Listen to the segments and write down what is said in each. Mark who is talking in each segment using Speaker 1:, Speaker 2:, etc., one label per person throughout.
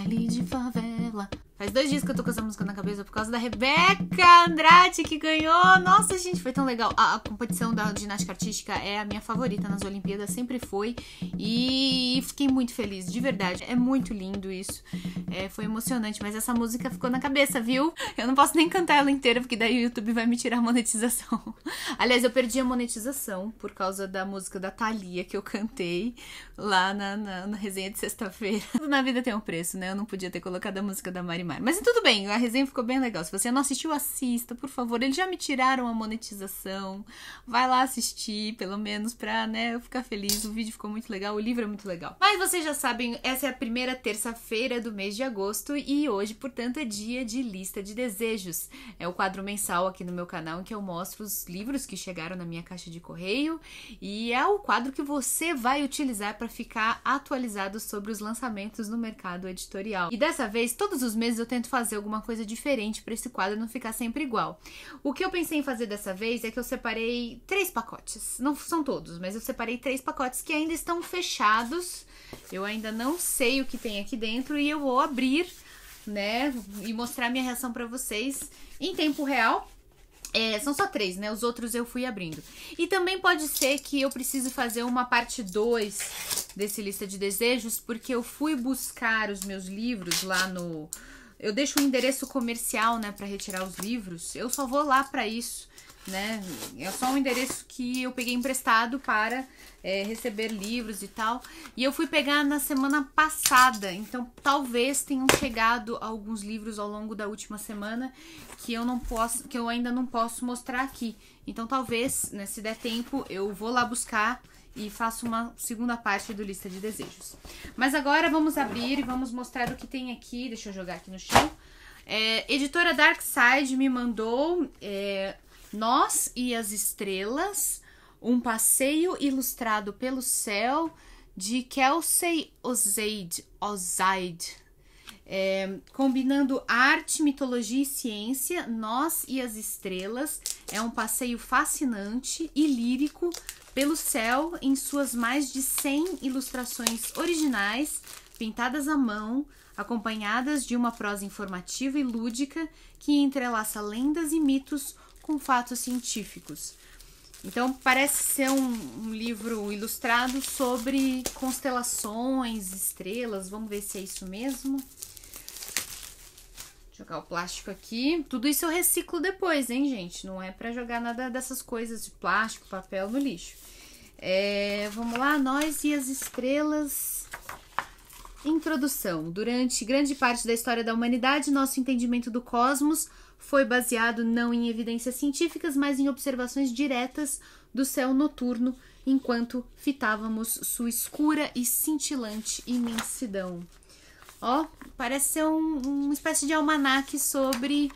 Speaker 1: baile de favela. Faz 2 dias que eu tô com essa música na cabeça por causa da Rebeca Andrade, que ganhou. Nossa, gente, foi tão legal. A competição da ginástica artística é a minha favorita nas Olimpíadas, sempre foi. E fiquei muito feliz, de verdade. É muito lindo isso. Foi emocionante, mas essa música ficou na cabeça, viu? Eu não posso nem cantar ela inteira, porque daí o YouTube vai me tirar a monetização. Aliás, eu perdi a monetização por causa da música da Thalia que eu cantei lá na resenha de sexta-feira. Tudo na vida tem um preço, né? Eu não podia ter colocado a música da Marimar. Mas tudo bem, a resenha ficou bem legal. Se você não assistiu, assista, por favor. Eles já me tiraram a monetização. Vai lá assistir, pelo menos pra, né, eu ficar feliz. O vídeo ficou muito legal, o livro é muito legal. Mas vocês já sabem, essa é a primeira terça-feira do mês de agosto e hoje, portanto, é dia de lista de desejos. É o quadro mensal aqui no meu canal em que eu mostro os livros que chegaram na minha caixa de correio e é o quadro que você vai utilizar para ficar atualizado sobre os lançamentos no mercado editorial. E dessa vez, todos os meses eu tento fazer alguma coisa diferente para esse quadro não ficar sempre igual. O que eu pensei em fazer dessa vez é que eu separei 3 pacotes. Não são todos, mas eu separei 3 pacotes que ainda estão fechados. Eu ainda não sei o que tem aqui dentro e eu vou abrir, né, e mostrar minha reação para vocês em tempo real. São só 3, né? Os outros eu fui abrindo. E também pode ser que eu precise fazer uma parte 2 desse lista de desejos, porque eu fui buscar os meus livros lá no... Eu deixo o endereço comercial, né, para retirar os livros. Eu só vou lá para isso, né? É só um endereço que eu peguei emprestado para receber livros e tal. E eu fui pegar na semana passada, então talvez tenham chegado alguns livros ao longo da última semana que eu ainda não posso mostrar aqui. Então talvez, né, se der tempo, eu vou lá buscar e faço uma segunda parte do lista de desejos. Mas agora vamos abrir e vamos mostrar o que tem aqui. Deixa eu jogar aqui no chão. Editora Dark Side me mandou Nós e as Estrelas, um passeio ilustrado pelo céu, de Kelsey Ozaid. Combinando arte, mitologia e ciência, Nós e as Estrelas é um passeio fascinante e lírico pelo céu em suas mais de 100 ilustrações originais, pintadas à mão, acompanhadas de uma prosa informativa e lúdica que entrelaça lendas e mitos com fatos científicos. Então parece ser um livro ilustrado sobre constelações, estrelas. Vamos ver se é isso mesmo. Jogar o plástico aqui. Tudo isso eu reciclo depois, hein, gente? Não é pra jogar nada dessas coisas de plástico, papel no lixo. Vamos lá, Nós e as Estrelas. Introdução. Durante grande parte da história da humanidade, nosso entendimento do cosmos foi baseado não em evidências científicas, mas em observações diretas do céu noturno, enquanto fitávamos sua escura e cintilante imensidão. Ó, parece ser uma espécie de almanaque sobre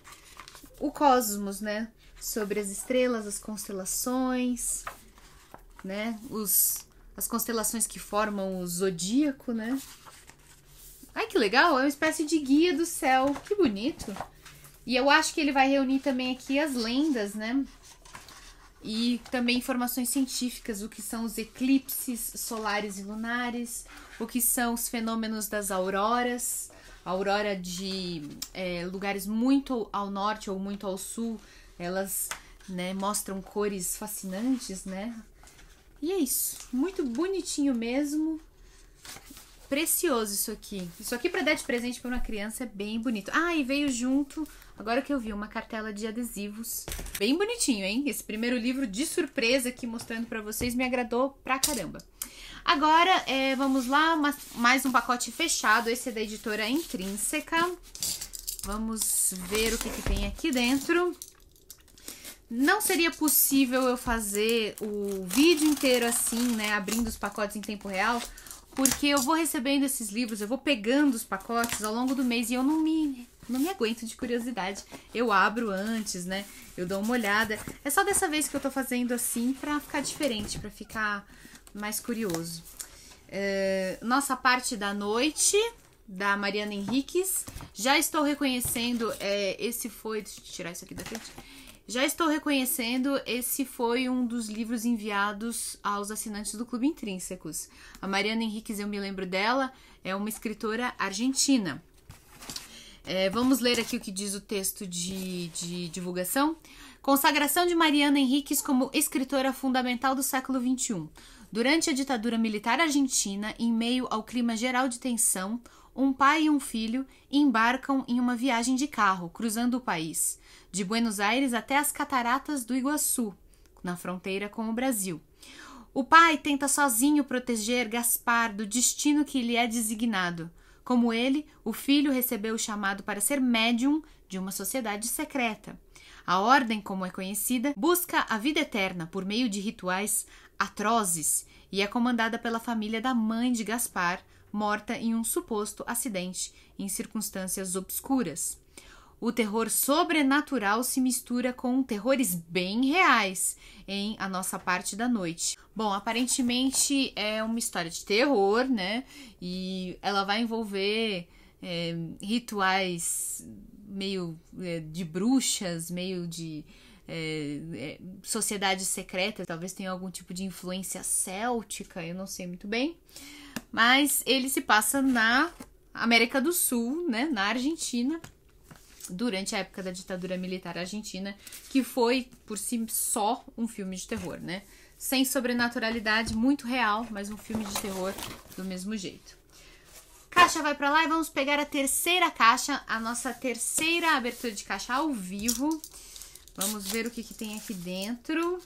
Speaker 1: o cosmos, né? Sobre as estrelas, as constelações, né? As constelações que formam o zodíaco, né? Ai, que legal! É uma espécie de guia do céu. Que bonito! E eu acho que ele vai reunir também aqui as lendas, né? E também informações científicas, o que são os eclipses solares e lunares, o que são os fenômenos das auroras, a aurora de lugares muito ao norte ou muito ao sul, elas, né, mostram cores fascinantes, né? E é isso, muito bonitinho mesmo, precioso isso aqui. Isso aqui para dar de presente para uma criança é bem bonito. Ah, e veio junto, agora que eu vi, uma cartela de adesivos. Bem bonitinho, hein? Esse primeiro livro de surpresa aqui mostrando para vocês me agradou pra caramba. Agora, vamos lá, mais um pacote fechado. Esse é da editora Intrínseca. Vamos ver o que tem aqui dentro. Não seria possível eu fazer o vídeo inteiro assim, né? Abrindo os pacotes em tempo real, porque eu vou recebendo esses livros, eu vou pegando os pacotes ao longo do mês e eu não me aguento de curiosidade. Eu abro antes, né? Eu dou uma olhada. É só dessa vez que eu tô fazendo assim pra ficar diferente, pra ficar mais curioso. Nossa parte da noite, da Mariana Henriques. Já estou reconhecendo, esse foi... Deixa eu tirar isso aqui da frente. Já estou reconhecendo, esse foi um dos livros enviados aos assinantes do Clube Intrínsecos. A Mariana Henriques, eu me lembro dela, é uma escritora argentina. Vamos ler aqui o que diz o texto de divulgação. Consagração de Mariana Enríquez como escritora fundamental do século XXI. Durante a ditadura militar argentina, em meio ao clima geral de tensão, um pai e um filho embarcam em uma viagem de carro, cruzando o país, de Buenos Aires até as cataratas do Iguaçu, na fronteira com o Brasil. O pai tenta sozinho proteger Gaspar do destino que lhe é designado. Como ele, o filho recebeu o chamado para ser médium de uma sociedade secreta. A ordem, como é conhecida, busca a vida eterna por meio de rituais atrozes e é comandada pela família da mãe de Gaspar, morta em um suposto acidente em circunstâncias obscuras. O terror sobrenatural se mistura com terrores bem reais em A Nossa Parte da Noite. Bom, aparentemente é uma história de terror, né? E ela vai envolver rituais meio de bruxas, meio de sociedade secreta, talvez tenha algum tipo de influência céltica, eu não sei muito bem. Mas ele se passa na América do Sul, né? Na Argentina, durante a época da ditadura militar argentina, que foi, por si só, um filme de terror, né? Sem sobrenaturalidade, muito real, mas um filme de terror do mesmo jeito. Caixa vai pra lá e vamos pegar a terceira caixa, a nossa terceira abertura de caixa ao vivo. Vamos ver o que tem aqui dentro.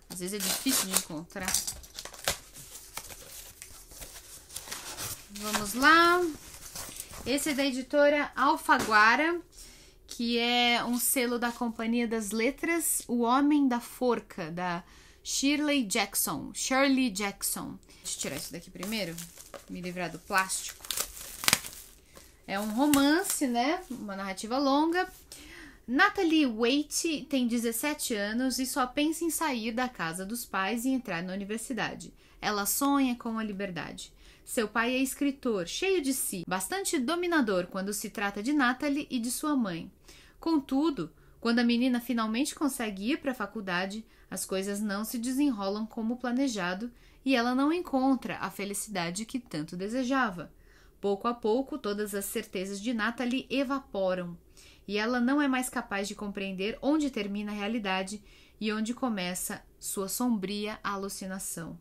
Speaker 1: Às vezes é difícil de encontrar. Vamos lá. Esse é da editora Alfaguara, que é um selo da Companhia das Letras, O Homem da Forca, da Shirley Jackson. Deixa eu tirar isso daqui primeiro, me livrar do plástico. É um romance, né? Uma narrativa longa. Natalie Waite tem 17 anos e só pensa em sair da casa dos pais e entrar na universidade. Ela sonha com a liberdade. Seu pai é escritor, cheio de si, bastante dominador quando se trata de Natalie e de sua mãe. Contudo, quando a menina finalmente consegue ir para a faculdade, as coisas não se desenrolam como planejado e ela não encontra a felicidade que tanto desejava. Pouco a pouco, todas as certezas de Natalie evaporam e ela não é mais capaz de compreender onde termina a realidade e onde começa sua sombria alucinação.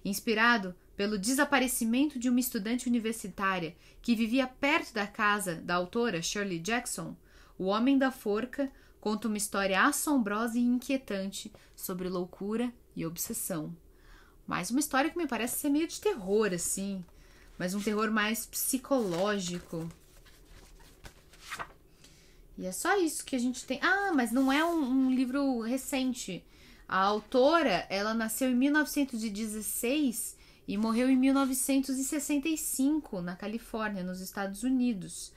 Speaker 1: Inspirado pelo desaparecimento de uma estudante universitária que vivia perto da casa da autora Shirley Jackson, O Homem da Forca conta uma história assombrosa e inquietante sobre loucura e obsessão. Mais uma história que me parece ser meio de terror, assim, mas um terror mais psicológico. E é só isso que a gente tem. Ah, mas não é um livro recente. A autora, ela nasceu em 1916 e morreu em 1965, na Califórnia, nos Estados Unidos.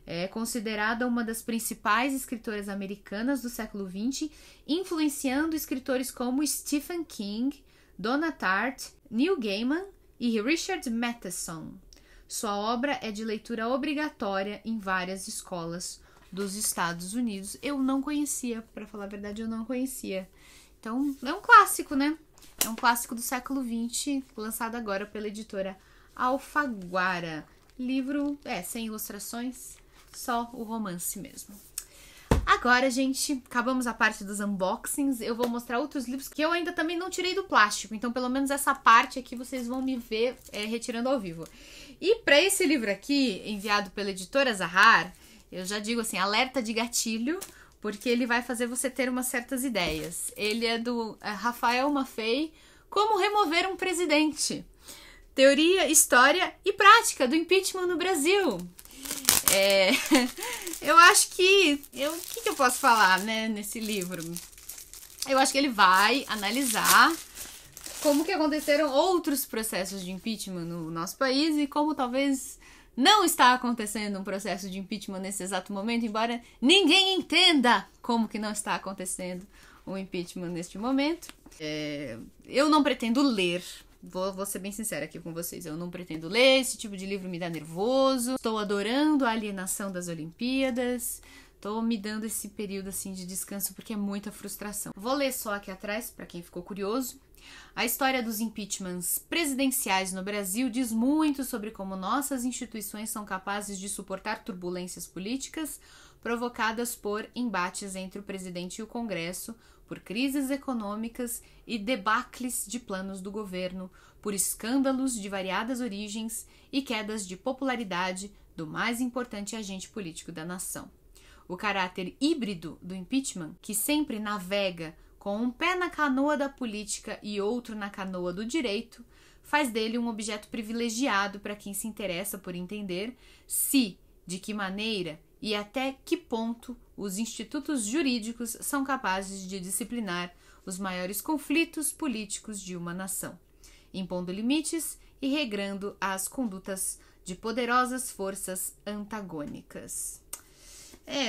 Speaker 1: É considerada uma das principais escritoras americanas do século XX, influenciando escritores como Stephen King, Donna Tartt, Neil Gaiman e Richard Matheson. Sua obra é de leitura obrigatória em várias escolas dos Estados Unidos. Eu não conhecia, para falar a verdade, eu não conhecia. Então, é um clássico, né? É um clássico do século XX, lançado agora pela editora Alfaguara. Livro, sem ilustrações, só o romance mesmo. Agora, gente, acabamos a parte dos unboxings. Eu vou mostrar outros livros que eu ainda também não tirei do plástico. Então, pelo menos essa parte aqui vocês vão me ver retirando ao vivo. E para esse livro aqui, enviado pela editora Zahar, eu já digo assim, alerta de gatilho, porque ele vai fazer você ter umas certas ideias. Ele é do Rafael Maffei, Como Remover um Presidente. Teoria, história e prática do impeachment no Brasil. Eu acho que... O que eu posso falar, né, nesse livro? Eu acho que ele vai analisar como que aconteceram outros processos de impeachment no nosso país e como talvez não está acontecendo um processo de impeachment nesse exato momento, embora ninguém entenda como que não está acontecendo um impeachment neste momento. Eu não pretendo ler, vou ser bem sincera aqui com vocês, eu não pretendo ler, esse tipo de livro me dá nervoso. Estou adorando a alienação das Olimpíadas, Tô me dando esse período assim de descanso porque é muita frustração. Vou ler só aqui atrás, para quem ficou curioso. A história dos impeachments presidenciais no Brasil diz muito sobre como nossas instituições são capazes de suportar turbulências políticas provocadas por embates entre o presidente e o Congresso, por crises econômicas e debacles de planos do governo, por escândalos de variadas origens e quedas de popularidade do mais importante agente político da nação. O caráter híbrido do impeachment, que sempre navega com um pé na canoa da política e outro na canoa do direito, faz dele um objeto privilegiado para quem se interessa por entender se, de que maneira e até que ponto os institutos jurídicos são capazes de disciplinar os maiores conflitos políticos de uma nação, impondo limites e regrando as condutas de poderosas forças antagônicas.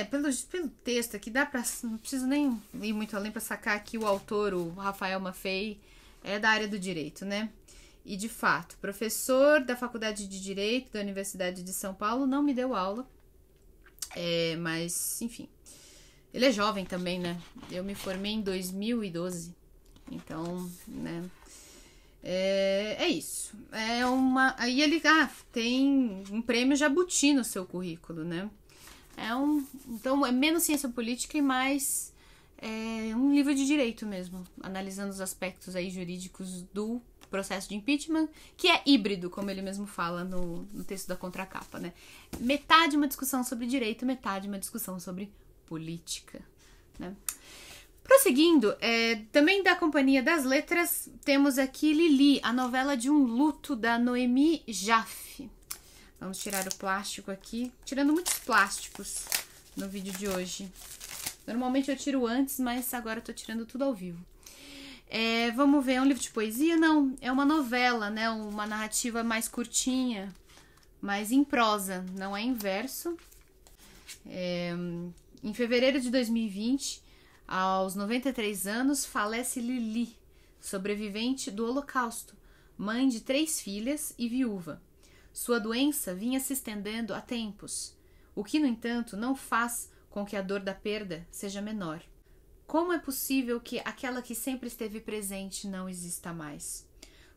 Speaker 1: Pelo texto aqui dá pra... Não preciso nem ir muito além para sacar que o autor, o Rafael Maffei, é da área do direito, né? E, de fato, professor da Faculdade de Direito da Universidade de São Paulo, não me deu aula. Mas, enfim. Ele é jovem também, né? Eu me formei em 2012. Então, né? É isso. Aí ele tem um prêmio Jabuti no seu currículo, né? Então é menos ciência política e mais um livro de direito mesmo, analisando os aspectos aí jurídicos do processo de impeachment, que é híbrido, como ele mesmo fala no texto da contracapa, né? Metade uma discussão sobre direito, metade uma discussão sobre política, né? Prosseguindo, também da Companhia das Letras, temos aqui Lili, a novela de um luto da Noemi Jaffe. Vamos tirar o plástico aqui, tirando muitos plásticos no vídeo de hoje. Normalmente eu tiro antes, mas agora eu tô tirando tudo ao vivo. Vamos ver, é um livro de poesia? Não, é uma novela, né? Uma narrativa mais curtinha, mais em prosa, não é em verso. Em fevereiro de 2020, aos 93 anos, falece Lili, sobrevivente do Holocausto, mãe de 3 filhas e viúva. Sua doença vinha se estendendo há tempos, o que, no entanto, não faz com que a dor da perda seja menor. Como é possível que aquela que sempre esteve presente não exista mais?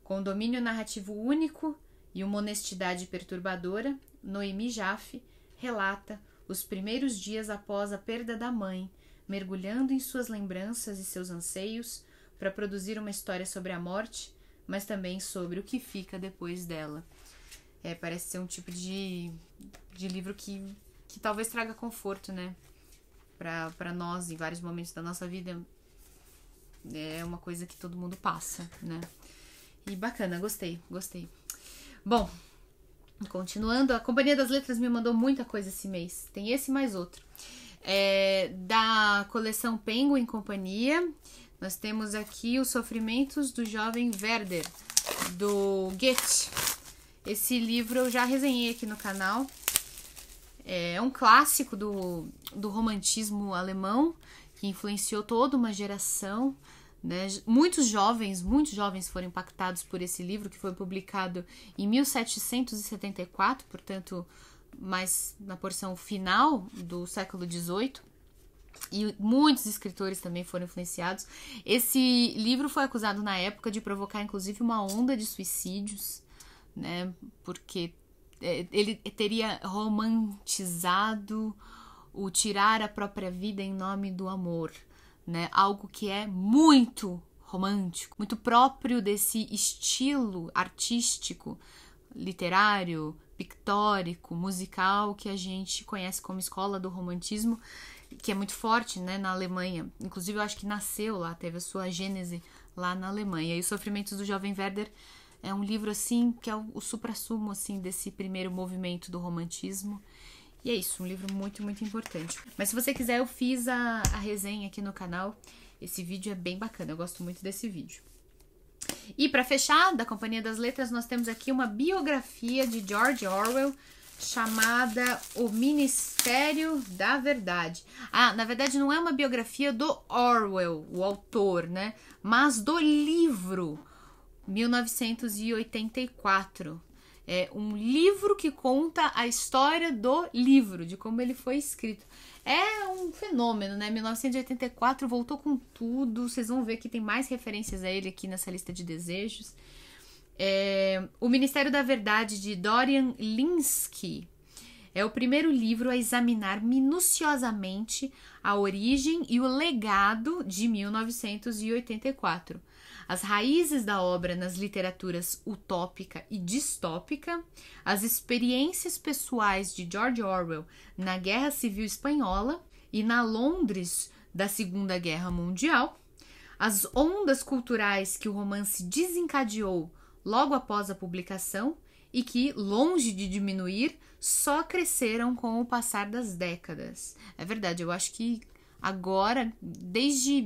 Speaker 1: Com um domínio narrativo único e uma honestidade perturbadora, Noemi Jaffe relata os primeiros dias após a perda da mãe, mergulhando em suas lembranças e seus anseios para produzir uma história sobre a morte, mas também sobre o que fica depois dela. Parece ser um tipo de livro que talvez traga conforto, né? Pra nós, em vários momentos da nossa vida. É uma coisa que todo mundo passa, né? E bacana, gostei. Bom, continuando, a Companhia das Letras me mandou muita coisa esse mês. Tem esse e mais outro. Da coleção Penguin e Companhia, nós temos aqui Os Sofrimentos do Jovem Werder, do Goethe. Esse livro eu já resenhei aqui no canal. É um clássico do romantismo alemão, que influenciou toda uma geração, né? Muitos jovens foram impactados por esse livro, que foi publicado em 1774, portanto, mais na porção final do século XVIII. E muitos escritores também foram influenciados. Esse livro foi acusado na época de provocar, inclusive, uma onda de suicídios, né? Porque ele teria romantizado o tirar a própria vida em nome do amor, né? Algo que é muito romântico, muito próprio desse estilo artístico, literário, pictórico, musical, que a gente conhece como escola do romantismo, que é muito forte, né, na Alemanha. Inclusive, eu acho que nasceu lá, teve a sua gênese lá na Alemanha. E Os Sofrimentos do Jovem Werder é um livro, assim, que é o suprassumo, assim, desse primeiro movimento do romantismo. E é isso, um livro muito, muito importante. Mas se você quiser, eu fiz a resenha aqui no canal. Esse vídeo é bem bacana, eu gosto muito desse vídeo. E para fechar, da Companhia das Letras, nós temos aqui uma biografia de George Orwell, chamada O Ministério da Verdade. Na verdade não é uma biografia do Orwell, o autor, né? Mas do livro 1984. É um livro que conta a história do livro, de como ele foi escrito. É um fenômeno, né? 1984 voltou com tudo. Vocês vão ver que tem mais referências a ele aqui nessa lista de desejos. O Ministério da Verdade, de Dorian Lynskey, é o primeiro livro a examinar minuciosamente a origem e o legado de 1984. As raízes da obra nas literaturas utópica e distópica, as experiências pessoais de George Orwell na Guerra Civil Espanhola e na Londres da Segunda Guerra Mundial, as ondas culturais que o romance desencadeou logo após a publicação e que, longe de diminuir, só cresceram com o passar das décadas. É verdade, eu acho que agora, desde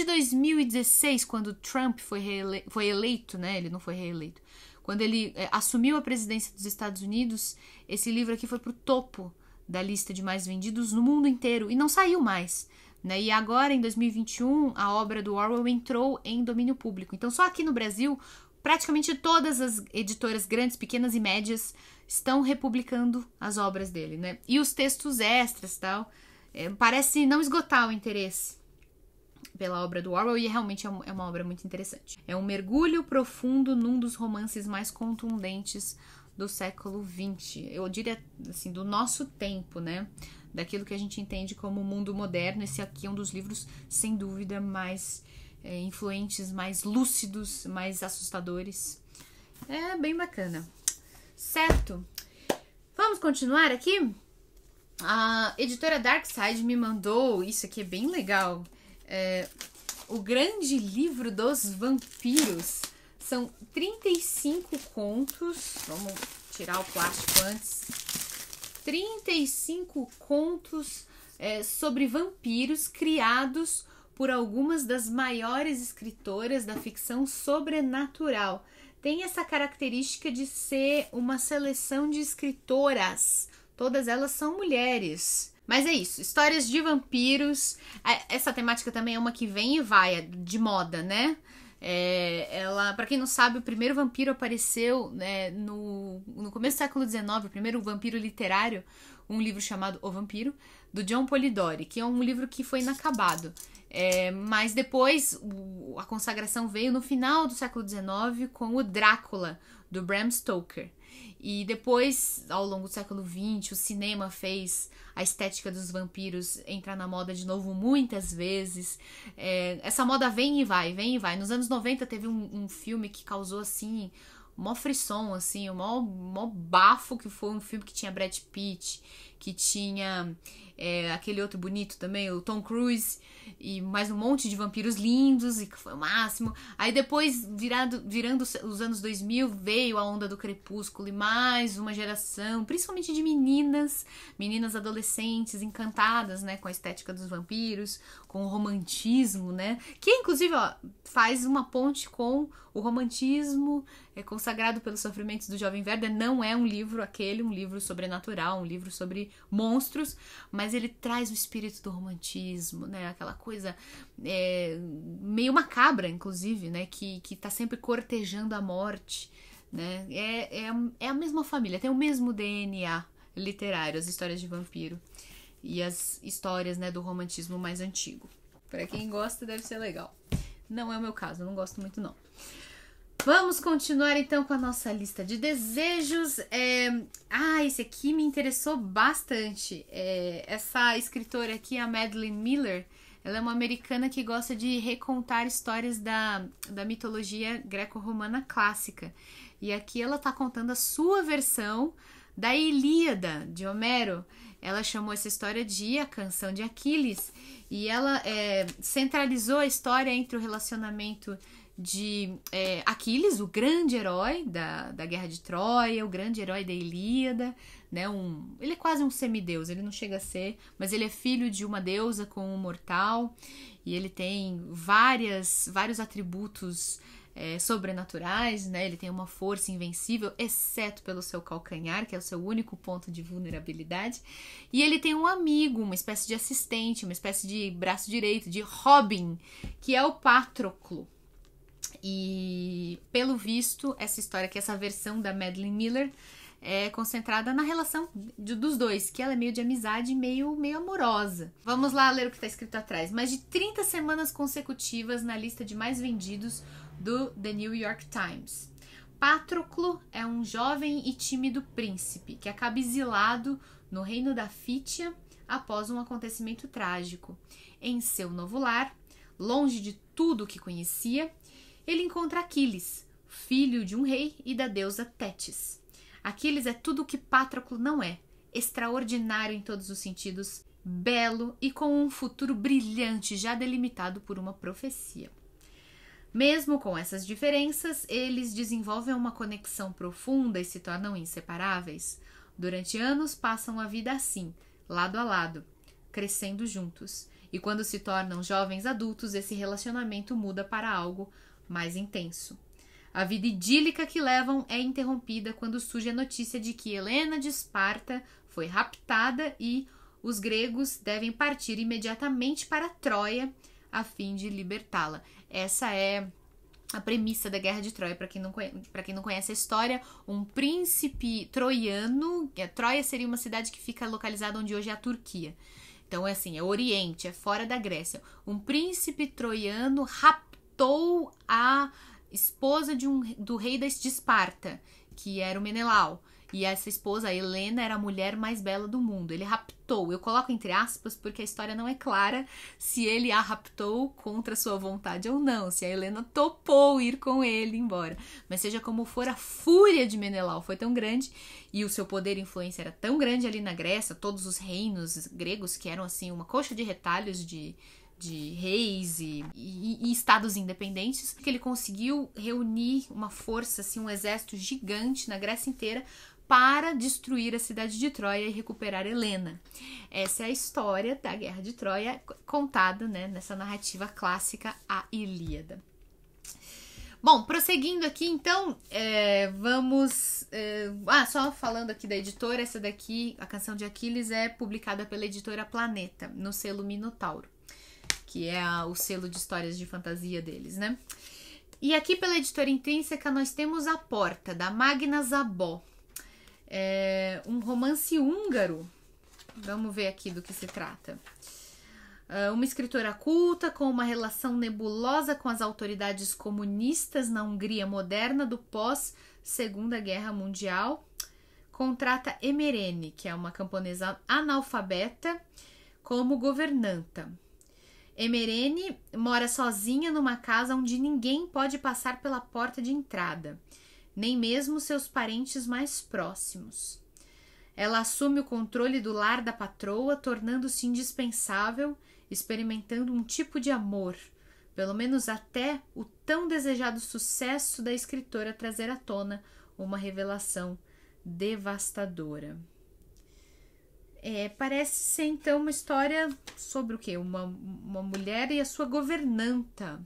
Speaker 1: 2016, quando Trump foi eleito, né? Ele não foi reeleito. Quando ele assumiu a presidência dos Estados Unidos, esse livro aqui foi pro topo da lista de mais vendidos no mundo inteiro e não saiu mais, né? E agora, em 2021, a obra do Orwell entrou em domínio público. Então, só aqui no Brasil, praticamente todas as editoras grandes, pequenas e médias estão republicando as obras dele, né? E os textos extras e tal, parece não esgotar o interesse pela obra do Orwell, e realmente é uma obra muito interessante. É um mergulho profundo num dos romances mais contundentes do século XX. Eu diria, assim, do nosso tempo, né? Daquilo que a gente entende como o mundo moderno. Esse aqui é um dos livros, sem dúvida, mais influentes, mais lúcidos, mais assustadores. É bem bacana. Certo? Vamos continuar aqui? A editora Darkside me mandou, isso aqui é bem legal, o Grande Livro dos Vampiros. São 35 contos, vamos tirar o plástico antes, 35 contos sobre vampiros criados por algumas das maiores escritoras da ficção sobrenatural. Tem essa característica de ser uma seleção de escritoras. Todas elas são mulheres. Mas é isso, histórias de vampiros. Essa temática também é uma que vem e vai, de moda, né? Ela, pra quem não sabe, o primeiro vampiro apareceu, né, no começo do século XIX, o primeiro vampiro literário, um livro chamado O Vampiro, do John Polidori, que é um livro que foi inacabado. Mas depois a consagração veio no final do século XIX com o Drácula, do Bram Stoker. E depois, ao longo do século XX, o cinema fez a estética dos vampiros entrar na moda de novo muitas vezes. Essa moda vem e vai, vem e vai. Nos anos 90 teve um filme que causou, assim, mó frisson, assim, mó bafo, que foi um filme que tinha Brad Pitt, que tinha aquele outro bonito também, o Tom Cruise, e mais um monte de vampiros lindos, e que foi o máximo. Aí depois, virando os anos 2000, veio a onda do Crepúsculo, e mais uma geração, principalmente de meninas adolescentes, encantadas, né, com a estética dos vampiros, com o romantismo, né, que inclusive, ó, faz uma ponte com o romantismo consagrado pelos sofrimentos do Jovem Werther. Não é um livro um livro sobrenatural, um livro sobre monstros, mas ele traz o espírito do romantismo, né? Aquela coisa meio macabra, inclusive, né? Que tá sempre cortejando a morte, né? É a mesma família, tem o mesmo DNA literário, as histórias de vampiro e as histórias, né, do romantismo mais antigo. Para quem gosta, deve ser legal. Não é o meu caso, eu não gosto muito, não. Vamos continuar então com a nossa lista de desejos. Esse aqui me interessou bastante. Essa escritora aqui, a Madeline Miller, ela é uma americana que gosta de recontar histórias da mitologia greco-romana clássica. E aqui ela está contando a sua versão da Ilíada, de Homero. Ela chamou essa história de A Canção de Aquiles. E ela centralizou a história entre o relacionamento de Aquiles, o grande herói da Guerra de Troia, o grande herói da Ilíada, né? Ele é quase um semideus, ele não chega a ser, mas ele é filho de uma deusa com um mortal, e ele tem vários atributos sobrenaturais, né? Ele tem uma força invencível, exceto pelo seu calcanhar, que é o seu único ponto de vulnerabilidade, e ele tem um amigo, uma espécie de assistente, uma espécie de braço direito, de Robin, que é o Patroclo. E, pelo visto, essa história aqui, essa versão da Madeline Miller é concentrada na relação dos dois, que ela é meio de amizade, meio amorosa. Vamos lá ler o que está escrito atrás. Mais de 30 semanas consecutivas na lista de mais vendidos do The New York Times. Patroclo é um jovem e tímido príncipe que acaba exilado no reino da Fítia após um acontecimento trágico. Em seu novo lar, longe de tudo o que conhecia, ele encontra Aquiles, filho de um rei e da deusa Tétis. Aquiles é tudo o que Patroclo não é, extraordinário em todos os sentidos, belo e com um futuro brilhante já delimitado por uma profecia. Mesmo com essas diferenças, eles desenvolvem uma conexão profunda e se tornam inseparáveis. Durante anos passam a vida assim, lado a lado, crescendo juntos. E quando se tornam jovens adultos, esse relacionamento muda para algo mais intenso. A vida idílica que levam é interrompida quando surge a notícia de que Helena de Esparta foi raptada e os gregos devem partir imediatamente para Troia a fim de libertá-la. Essa é a premissa da Guerra de Troia. Para quem não conhece a história, um príncipe troiano, Troia seria uma cidade que fica localizada onde hoje é a Turquia. Então é assim, é Oriente, é fora da Grécia. Um príncipe troiano raptou a esposa do rei de Esparta, que era o Menelau. E essa esposa, a Helena, era a mulher mais bela do mundo. Ele raptou. Eu coloco entre aspas porque a história não é clara se ele a raptou contra sua vontade ou não. Se a Helena topou ir com ele embora. Mas seja como for, a fúria de Menelau foi tão grande e o seu poder e influência era tão grande ali na Grécia, todos os reinos gregos que eram assim uma coxa de retalhos de reis e estados independentes, que ele conseguiu reunir uma força, assim, um exército gigante na Grécia inteira para destruir a cidade de Troia e recuperar Helena. Essa é a história da Guerra de Troia contada, né, nessa narrativa clássica, a Ilíada. Bom, prosseguindo aqui, então, vamos... só falando aqui da editora, essa daqui, a Canção de Aquiles, é publicada pela editora Planeta, no selo Minotauro, que é o selo de histórias de fantasia deles, né? E aqui pela editora Intrínseca nós temos A Porta, da Magna Zabó. É um romance húngaro. Vamos ver aqui do que se trata. Uma escritora culta com uma relação nebulosa com as autoridades comunistas na Hungria moderna do pós-Segunda Guerra Mundial, contrata Emerene, que é uma camponesa analfabeta, como governanta. Emerene mora sozinha numa casa onde ninguém pode passar pela porta de entrada, nem mesmo seus parentes mais próximos. Ela assume o controle do lar da patroa, tornando-se indispensável, experimentando um tipo de amor, pelo menos até o tão desejado sucesso da escritora trazer à tona uma revelação devastadora. Parece ser, então, uma história sobre o quê? Uma mulher e a sua governanta.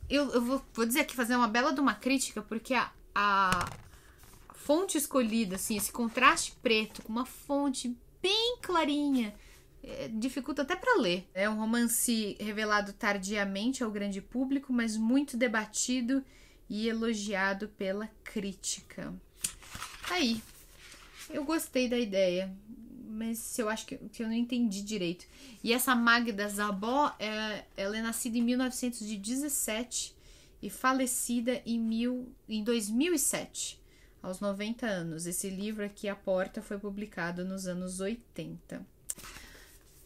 Speaker 1: Eu vou dizer aqui, fazer uma bela de uma crítica, porque a fonte escolhida, assim, esse contraste preto com uma fonte bem clarinha, dificulta até para ler. É um romance revelado tardiamente ao grande público, mas muito debatido e elogiado pela crítica. Aí. Eu gostei da ideia, mas eu acho que eu não entendi direito. E essa Magda Zabó, ela é nascida em 1917 e falecida em 2007, aos 90 anos. Esse livro aqui, A Porta, foi publicado nos anos 80.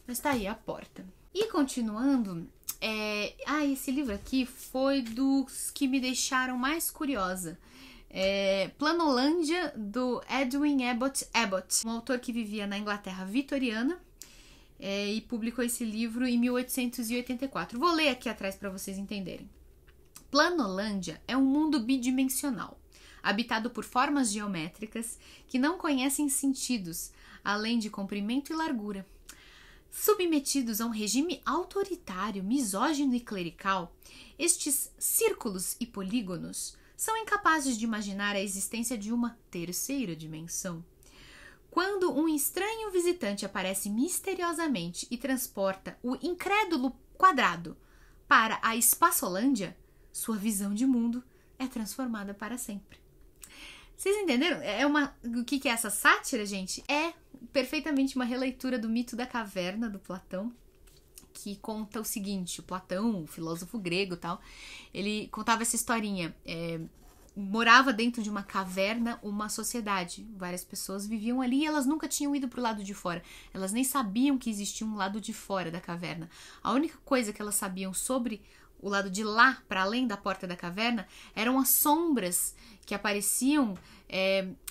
Speaker 1: Mas tá aí, A Porta. E continuando, esse livro aqui foi dos que me deixaram mais curiosa. Planolândia, do Edwin Abbott, um autor que vivia na Inglaterra vitoriana e publicou esse livro em 1884. Vou ler aqui atrás para vocês entenderem. Planolândia é um mundo bidimensional, habitado por formas geométricas que não conhecem sentidos, além de comprimento e largura. Submetidos a um regime autoritário, misógino e clerical, estes círculos e polígonos são incapazes de imaginar a existência de uma terceira dimensão. Quando um estranho visitante aparece misteriosamente e transporta o incrédulo quadrado para a Espaçolândia, sua visão de mundo é transformada para sempre. Vocês entenderam? O que é essa sátira, gente? É perfeitamente uma releitura do mito da caverna do Platão, que conta o seguinte: o Platão, o filósofo grego e tal, ele contava essa historinha. Morava dentro de uma caverna uma sociedade. Várias pessoas viviam ali e elas nunca tinham ido pro lado de fora. Elas nem sabiam que existia um lado de fora da caverna. A única coisa que elas sabiam sobre o lado de lá, para além da porta da caverna, eram as sombras que apareciam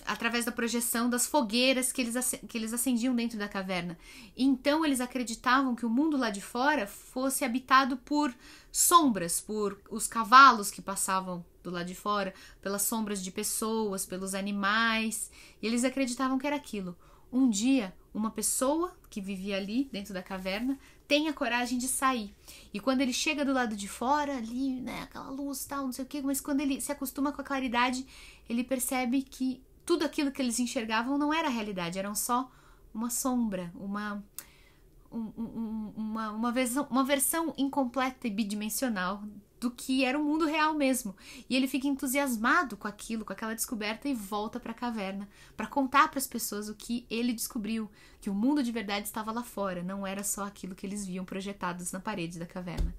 Speaker 1: através da projeção das fogueiras que eles acendiam dentro da caverna. Então eles acreditavam que o mundo lá de fora fosse habitado por sombras, por os cavalos que passavam do lado de fora, pelas sombras de pessoas, pelos animais, e eles acreditavam que era aquilo. Um dia, uma pessoa que vivia ali dentro da caverna tem a coragem de sair. E quando ele chega do lado de fora, ali, né, aquela luz e tal, não sei o quê, mas quando ele se acostuma com a claridade, ele percebe que tudo aquilo que eles enxergavam não era a realidade, eram só uma sombra, uma versão incompleta e bidimensional do que era o mundo real mesmo. E ele fica entusiasmado com aquilo, com aquela descoberta, e volta para a caverna para contar para as pessoas o que ele descobriu, que o mundo de verdade estava lá fora, não era só aquilo que eles viam projetados na parede da caverna.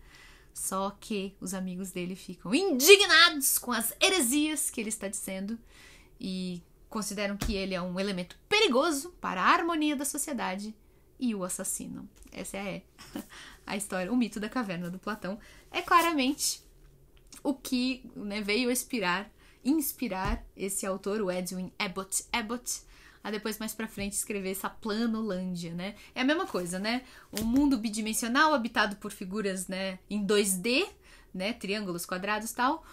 Speaker 1: Só que os amigos dele ficam indignados com as heresias que ele está dizendo e consideram que ele é um elemento perigoso para a harmonia da sociedade e o assassinam. Essa é a história, o mito da caverna do Platão. É claramente o que, né, veio inspirar esse autor, o Edwin Abbott, a depois mais pra frente escrever essa Planolândia, né? É a mesma coisa, né? Um mundo bidimensional habitado por figuras, né, em 2D, né, triângulos, quadrados e tal.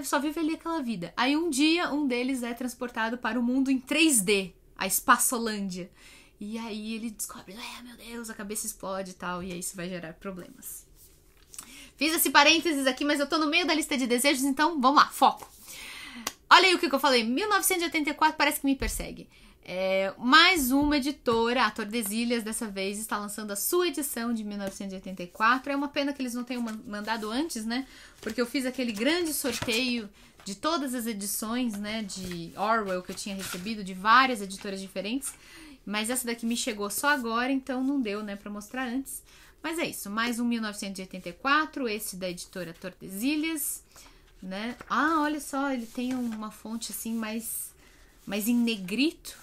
Speaker 1: Só vive ali aquela vida. Aí um dia um deles é transportado para o mundo em 3D, a Espaçolândia. E aí ele descobre, meu Deus, a cabeça explode e tal, e aí isso vai gerar problemas. Fiz esse parênteses aqui, mas eu tô no meio da lista de desejos, então vamos lá, foco. Olha aí o que eu falei, 1984 parece que me persegue. Mais uma editora, a Tordesilhas, dessa vez está lançando a sua edição de 1984. É uma pena que eles não tenham mandado antes, né? Porque eu fiz aquele grande sorteio de todas as edições, né, de Orwell que eu tinha recebido, de várias editoras diferentes. Mas essa daqui me chegou só agora, então não deu, né, pra mostrar antes. Mas é isso, mais um 1984, esse da editora Tordesilhas, né? Ah, olha só, ele tem uma fonte assim mais em negrito,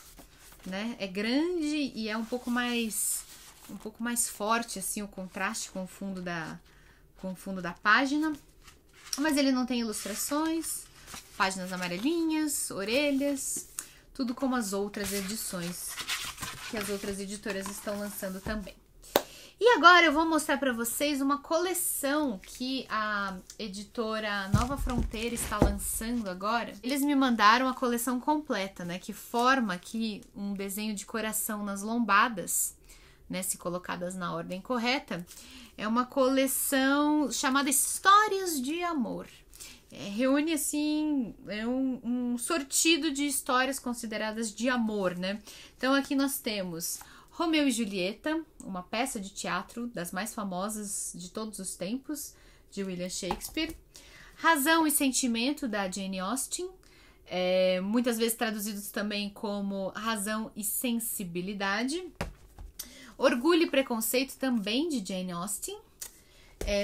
Speaker 1: né? É grande e é um pouco mais forte assim o contraste com o fundo da página. Mas ele não tem ilustrações, páginas amarelinhas, orelhas, tudo como as outras edições que as outras editoras estão lançando também. E agora eu vou mostrar para vocês uma coleção que a editora Nova Fronteira está lançando agora. Eles me mandaram a coleção completa, né, que forma aqui um desenho de coração nas lombadas, né, se colocadas na ordem correta. É uma coleção chamada Histórias de Amor. Reúne, assim, um sortido de histórias consideradas de amor, né? Então aqui nós temos Romeu e Julieta, uma peça de teatro das mais famosas de todos os tempos, de William Shakespeare. Razão e Sentimento, da Jane Austen, muitas vezes traduzidos também como Razão e Sensibilidade. Orgulho e Preconceito, também de Jane Austen.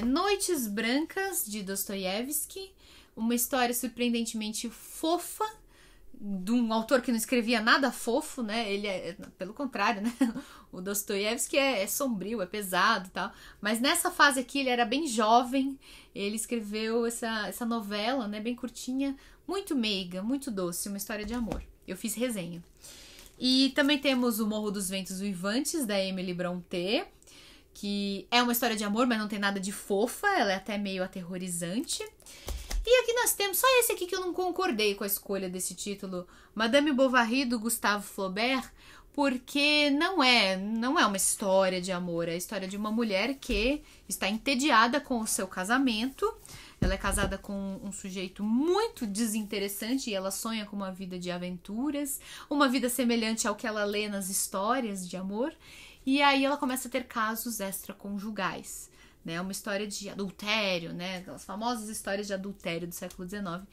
Speaker 1: Noites Brancas, de Dostoiévski, uma história surpreendentemente fofa, de um autor que não escrevia nada fofo, né? Ele pelo contrário, né? O Dostoiévski é sombrio, é pesado e tal. Mas nessa fase aqui ele era bem jovem, ele escreveu essa novela, né? Bem curtinha, muito meiga, muito doce, uma história de amor. Eu fiz resenha. E também temos O Morro dos Ventos Uivantes, da Emily Brontë, que é uma história de amor, mas não tem nada de fofa, ela é até meio aterrorizante. E aqui nós temos só esse aqui que eu não concordei com a escolha desse título, Madame Bovary, do Gustave Flaubert, porque não é uma história de amor, é a história de uma mulher que está entediada com o seu casamento. Ela é casada com um sujeito muito desinteressante e ela sonha com uma vida de aventuras, uma vida semelhante ao que ela lê nas histórias de amor. E aí ela começa a ter casos extraconjugais, né? É uma história de adultério, né? Aquelas famosas histórias de adultério do século XIX.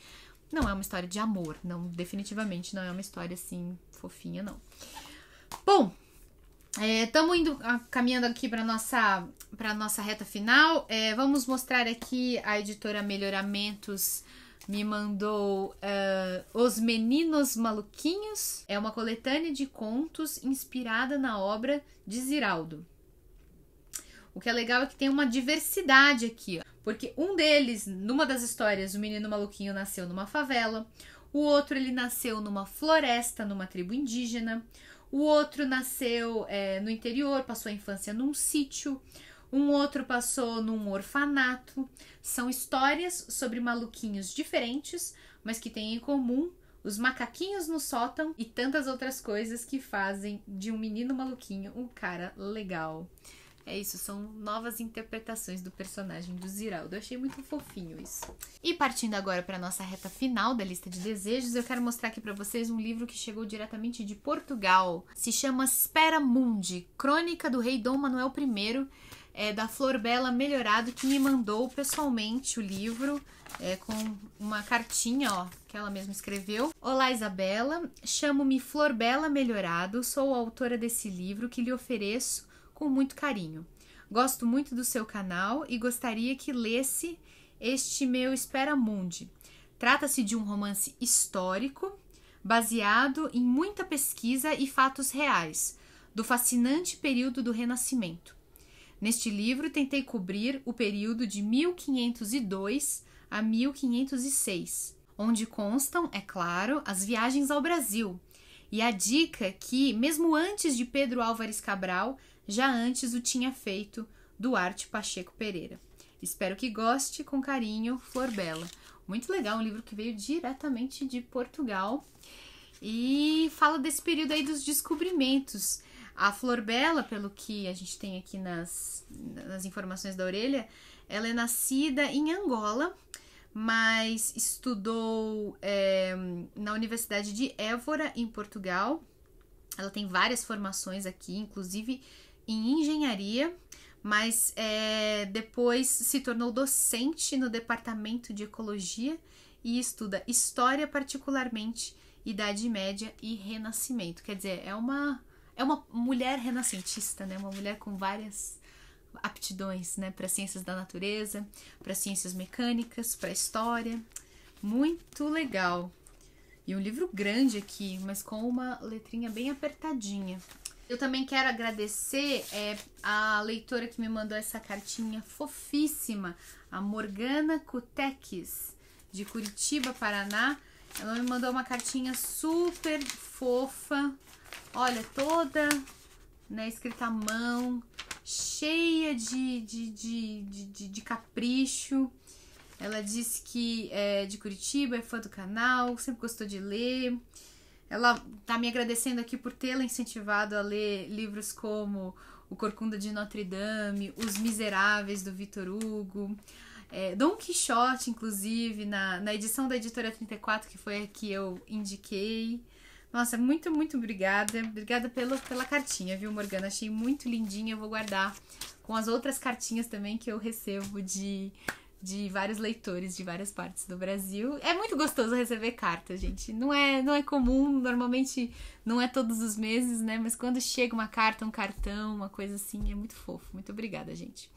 Speaker 1: Não é uma história de amor, não, definitivamente não é uma história assim fofinha, não. Bom, estamos caminhando aqui para nossa reta final. Vamos mostrar aqui a editora Melhoramentos me mandou Os Meninos Maluquinhos. É uma coletânea de contos inspirada na obra de Ziraldo. O que é legal é que tem uma diversidade aqui, ó, porque um deles, numa das histórias, o menino maluquinho nasceu numa favela, o outro ele nasceu numa floresta, numa tribo indígena, o outro nasceu no interior, passou a infância num sítio, um outro passou num orfanato. São histórias sobre maluquinhos diferentes, mas que têm em comum os macaquinhos no sótão e tantas outras coisas que fazem de um menino maluquinho um cara legal. É isso, são novas interpretações do personagem do Ziraldo. Eu achei muito fofinho isso. E partindo agora para nossa reta final da lista de desejos, eu quero mostrar aqui para vocês um livro que chegou diretamente de Portugal. Se chama Spera Mundi, Crônica do Rei Dom Manuel I, da Flor Bela Melhorado, que me mandou pessoalmente o livro, com uma cartinha, ó, que ela mesma escreveu. Olá, Isabela, chamo-me Flor Bela Melhorado, sou a autora desse livro que lhe ofereço com muito carinho. Gosto muito do seu canal e gostaria que lesse este meu Spera Mundi. Trata-se de um romance histórico, baseado em muita pesquisa e fatos reais, do fascinante período do Renascimento. Neste livro, tentei cobrir o período de 1502 a 1506, onde constam, é claro, as viagens ao Brasil. E a dica que, mesmo antes de Pedro Álvares Cabral, já antes o tinha feito Duarte Pacheco Pereira. Espero que goste. Com carinho, Flor Bela. Muito legal, um livro que veio diretamente de Portugal e fala desse período aí dos descobrimentos. A Flor Bela, pelo que a gente tem aqui nas informações da orelha, ela é nascida em Angola, mas estudou na Universidade de Évora, em Portugal. Ela tem várias formações aqui, inclusive em engenharia, mas depois se tornou docente no departamento de ecologia e estuda história, particularmente Idade Média e Renascimento. Quer dizer, é uma mulher renascentista, né? Uma mulher com várias aptidões, né? Para ciências da natureza, para ciências mecânicas, para história. Muito legal. E um livro grande aqui, mas com uma letrinha bem apertadinha. Eu também quero agradecer a leitora que me mandou essa cartinha fofíssima, a Morgana Kutekis, de Curitiba, Paraná. Ela me mandou uma cartinha super fofa, olha, toda, né, escrita à mão, cheia de capricho. Ela disse que é de Curitiba, é fã do canal, sempre gostou de ler. Ela tá me agradecendo aqui por tê-la incentivado a ler livros como O Corcunda de Notre Dame, Os Miseráveis, do Victor Hugo, Dom Quixote, inclusive, na edição da Editora 34, que foi a que eu indiquei. Nossa, muito, muito obrigada. Obrigada pela cartinha, viu, Morgana? Achei muito lindinha. Eu vou guardar com as outras cartinhas também que eu recebo de vários leitores de várias partes do Brasil. É muito gostoso receber cartas, gente. Não é comum, normalmente não é todos os meses, né? Mas quando chega uma carta, um cartão, uma coisa assim, é muito fofo. Muito obrigada, gente.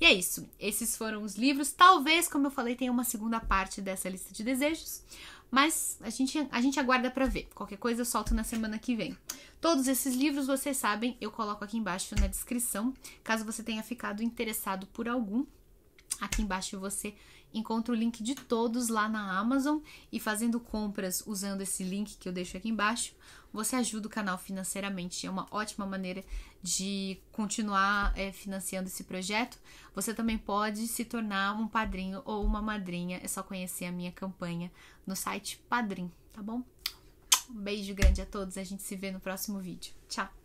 Speaker 1: E é isso. Esses foram os livros. Talvez, como eu falei, tenha uma segunda parte dessa lista de desejos. Mas a gente aguarda pra ver. Qualquer coisa eu solto na semana que vem. Todos esses livros, vocês sabem, eu coloco aqui embaixo na descrição. Caso você tenha ficado interessado por algum, aqui embaixo você encontra o link de todos lá na Amazon, e fazendo compras usando esse link que eu deixo aqui embaixo, você ajuda o canal financeiramente. É uma ótima maneira de continuar financiando esse projeto. Você também pode se tornar um padrinho ou uma madrinha. É só conhecer a minha campanha no site Padrim, tá bom? Um beijo grande a todos. A gente se vê no próximo vídeo. Tchau!